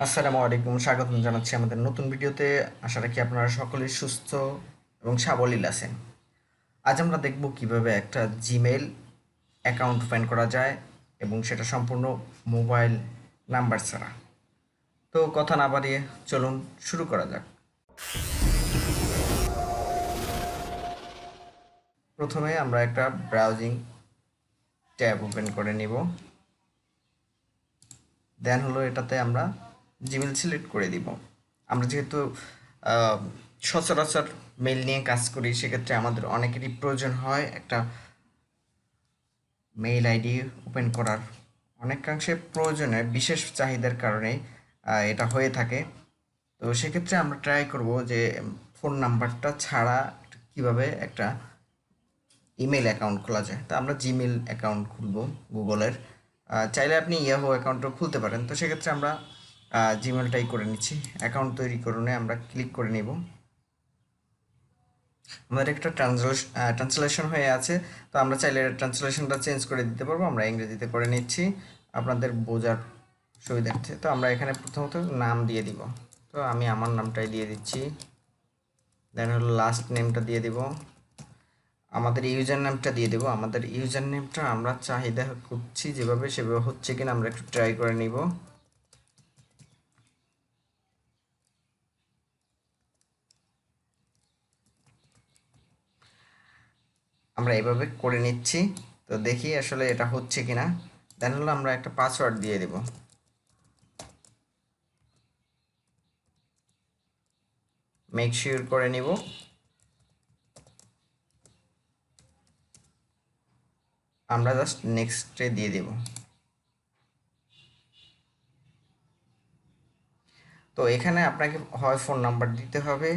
আসসালামু আলাইকুম, স্বাগতম জানাচ্ছি আমাদের নতুন ভিডিওতে। আশা রাখি আপনারা সকলেই সুস্থ এবং সাবলীল আছেন। আজ আমরা দেখব কিভাবে একটা জিমেইল অ্যাকাউন্ট ওপেন করা যায় এবং সেটা সম্পূর্ণ মোবাইল নাম্বার ছাড়া। তো কথা না বাড়িয়ে চলুন শুরু করা যাক। প্রথমে আমরা একটা ব্রাউজিং ট্যাব ওপেন করে নিব। দেন হলো এটাতে আমরা জিমেল সিলেক্ট করে দিব। আমরা যেহেতু আহ, সচরাচর মেল নিয়ে কাজ করি, সেক্ষেত্রে আমাদের অনেকেরই প্রয়োজন হয় একটা মেইল আইডি ওপেন করার। অনেকাংশে প্রয়োজনে বিশেষ চাহিদার কারণে এটা হয়ে থাকে। তো সেক্ষেত্রে আমরা ট্রাই করব যে ফোন নাম্বারটা ছাড়া কিভাবে একটা ইমেল অ্যাকাউন্ট খোলা যায়। তো আমরা জিমেল অ্যাকাউন্ট খুলব গুগলের। চাইলে আপনি ইয়াহু অ্যাকাউন্টও খুলতে পারেন। তো সেক্ষেত্রে আমরা জিমেলটাই করে নিচ্ছি। অ্যাকাউন্ট তৈরি করুনে আমরা ক্লিক করে নিব। আমাদের একটা ট্রান্সলেশন হয়ে আছে। তো আমরা চাইলে ট্রান্সলেশনটা চেঞ্জ করে দিতে পারবো। আমরা ইংরেজিতে করে নিচ্ছি আপনাদের বোঝার সুবিধার্থে। তো আমরা এখানে প্রথমত নাম দিয়ে দিব। তো আমি আমার নামটাই দিয়ে দিচ্ছি। দেন হলো লাস্ট নেমটা দিয়ে দিব। আমাদের ইউজার নেমটা দিয়ে দেবো। আমাদের ইউজার নেমটা আমরা চাহিদা করছি যেভাবে সেভাবে হচ্ছে কিনা আমরা একটু ট্রাই করে নিব। আমরা এভাবে করে নিচ্ছি। তো দেখি আসলে এটা হচ্ছে কিনা। দেন হলো আমরা একটা পাসওয়ার্ড দিয়ে দেব। মেক শিওর করে নিব। আমরা জাস্ট নেক্সটে দিয়ে দেব। তো এখানে আপনাকে হয় ফোন নাম্বার দিতে হবে,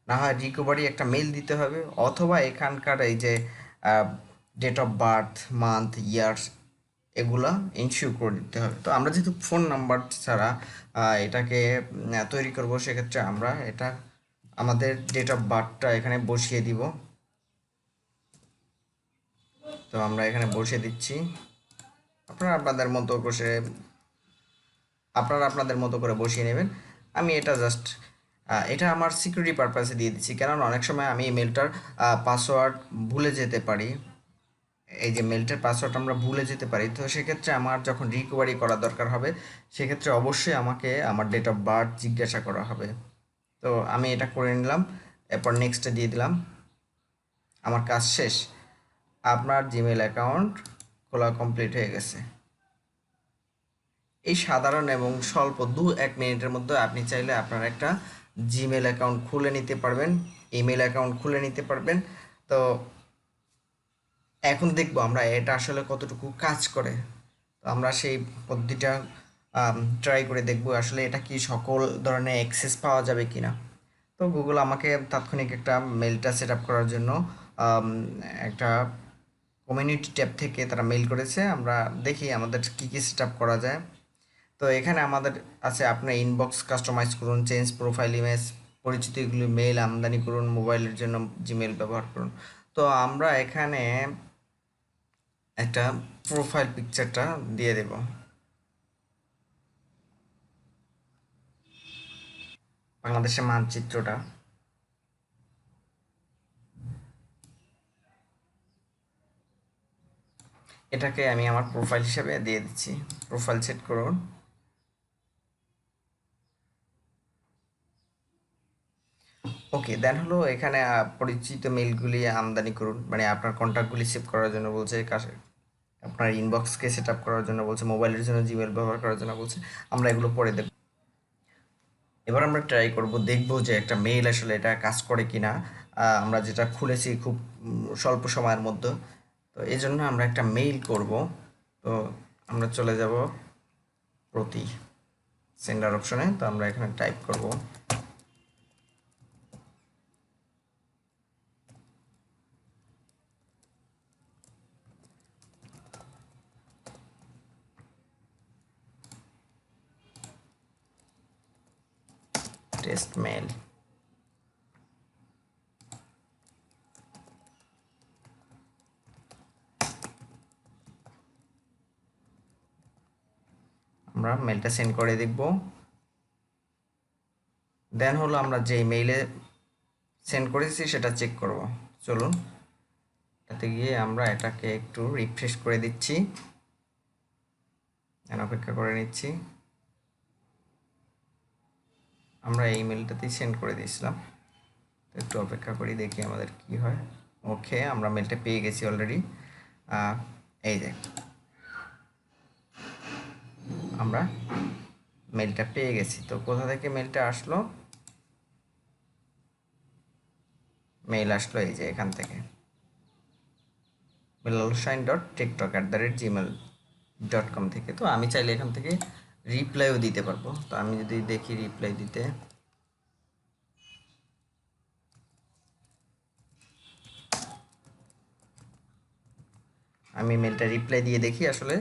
না হয় রিকভারি একটা মেল দিতে হবে, অথবা এখানকার এই যে date of birth, month, years, এগুলা ইনশিওর করে দিতে হবে। তো আমরা যেহেতু ফোন নাম্বার ছাড়া এটাকে তৈরি করব, সেক্ষেত্রে আমরা এটা আমাদের ডেট অফ বার্থটা এখানে বসিয়ে দিব। তো আমরা এখানে বসিয়ে দিচ্ছি। আপনারা আপনাদের মতো করে বসিয়ে নেবেন। আমি এটা জাস্ট এটা আমার সিকিউরিটি পারপাসে দিয়ে দিচ্ছি, কেননা অনেক সময় আমি মেলটার পাসওয়ার্ড ভুলে যেতে পারি। এই যে মেলটার পাসওয়ার্ড আমরা ভুলে যেতে পারি, তো সেক্ষেত্রে আমার যখন রিকভারি করা দরকার হবে, সেক্ষেত্রে অবশ্যই আমাকে আমার ডেট অফ বার্থ জিজ্ঞাসা করা হবে। তো আমি এটা করে নিলাম। এরপর নেক্সটে দিয়ে দিলাম। আমার কাজ শেষ। আপনার জিমেল অ্যাকাউন্ট খোলা কমপ্লিট হয়ে গেছে। এই সাধারণ এবং স্বল্প 2-1 মিনিটের মধ্যে আপনি চাইলে আপনার একটা জিমেল অ্যাকাউন্ট খুলে নিতে পারবেন, ইমেল অ্যাকাউন্ট খুলে নিতে পারবেন। তো এখন দেখবো আমরা এটা আসলে কতটুকু কাজ করে। তো আমরা সেই পদ্ধতিটা ট্রাই করে দেখবো আসলে এটা কি সকল ধরনের অ্যাক্সেস পাওয়া যাবে কিনা। তো গুগল আমাকে তাৎক্ষণিক একটা মেলটা সেট আপ করার জন্য আম, একটা কমিউনিটি ট্যাব থেকে তারা মেল করেছে। আমরা দেখি আমাদের কি কি সেট আপ করা যায়। তো এখানে আমাদের আছে, আপনার ইনবক্স কাস্টমাইজ করুন, চেঞ্জ প্রোফাইল ইমেজ, পরিচিতিগুলি মেইল আমদানি করুন, মোবাইলের জন্য জিমেল ব্যবহার করুন। তো আমরা এখানে একটা প্রোফাইল পিকচারটা দিয়ে দেব। বাংলাদেশের মানচিত্রটা এটাকে আমি আমার প্রোফাইল হিসেবে দিয়ে দিচ্ছি। প্রোফাইল সেট করুন। ওকে, দেন হলো এখানে পরিচিত মেইলগুলি আমদানি করুন, মানে আপনার কন্ট্যাক্টগুলি সেভ করার জন্য বলছে, আপনার ইনবক্সকে সেট আপ করার জন্য বলছে, মোবাইলের জন্য জিমেল ব্যবহার করার জন্য বলছে। আমরা এগুলো পরে দেব। এবার আমরা ট্রাই করব, দেখব যে একটা মেইল আসলে এটা কাজ করে কিনা। আমরা যেটা খুলেছি খুব স্বল্প সময়ের মধ্যে। তো এই জন্য আমরা একটা মেইল করব। তো আমরা চলে যাব প্রতি সেন্ডার অপশনে। তো আমরা এখানে টাইপ করব টেস্ট মেইল। আমরা মেলটা সেন্ড করে দেখব। দেন হলো আমরা যে মেইলে সেন্ড করেছি সেটা চেক করব। চলুন এটাতে গিয়ে আমরা এটাকে একটু রিফ্রেশ করে দিচ্ছি, অপেক্ষা করে নিচ্ছি। আমরা এই মেলটাতেই সেন্ড করে দিয়েছিলাম, একটু অপেক্ষা করি দেখি আমাদের কি হয়। ওকে, আমরা মেলটা পেয়ে গেছি অলরেডি। এই যে আমরা মেলটা পেয়ে গেছি। তো কোথা থেকে মেলটা আসলো? মেল আসলো এই যে এখান থেকে, belalshine.tiktok@gmail.com থেকে। তো আমি চাইলে এখান থেকে রিপ্লাইও দিতে পারবো। তো আমি যদি দেখি রিপ্লাই দিতে, আমি মেলটা রিপ্লাই দিয়ে দেখি আসলে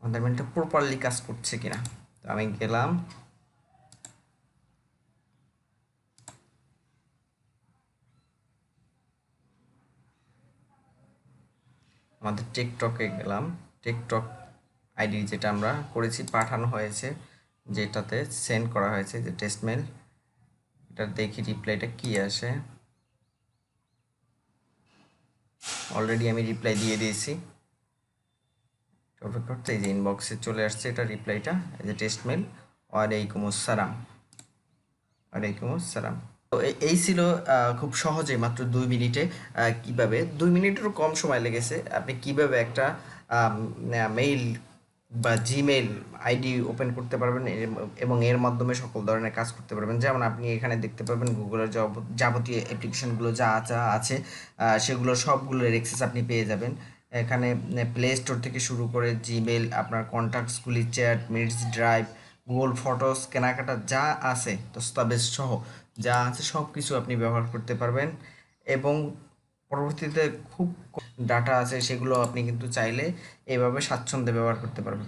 আমাদের মেলটা প্রপারলি কাজ করছে কিনা। তো আমি গেলাম, আমাদের টিকটকে গেলাম। টিকটক আইডি যেটা আমরা করেছি, পাঠানো হয়েছে, যেটাতে সেন্ড করা হয়েছে যে টেস্ট মেল, এটা দেখি রিপ্লাইটা কি আসে। অলরেডি আমি রিপ্লাই দিয়ে দিয়েছি, অপেক্ষা করতে। এই যে ইনবক্সে চলে আসছে এটা রিপ্লাইটা, এই যে টেস্ট মেল, ওয়ালাইকুম আসসালাম, ওয়ালাইকুম আসসালাম। তো এই ছিল খুব সহজে মাত্র 2 মিনিটে কিভাবে, 2 মিনিটেরও কম সময় লেগেছে, আপনি কিভাবে একটা মেইল বা জিমেইল আইডি ওপেন করতে পারবেন এবং এর মাধ্যমে সকল ধরনের কাজ করতে পারবেন। যেমন আপনি এখানে দেখতে পাবেন গুগলের যাবতীয় অ্যাপ্লিকেশনগুলো যা যা আছে সেগুলো সবগুলোর অ্যাক্সেস আপনি পেয়ে যাবেন এখানে। প্লে স্টোর থেকে শুরু করে জিমেল, আপনার কন্ট্যাক্টসগুলি, Chat, Meets, Drive, Google Photos, কেনাকাটা যা আছে, দস্তাবেজ সহ যা আছে সব কিছু আপনি ব্যবহার করতে পারবেন। এবং পরবর্তীতে খুব ডাটা আছে সেগুলো আপনি কিন্তু চাইলে এভাবে স্বাচ্ছন্দ্যে ব্যবহার করতে পারবেন।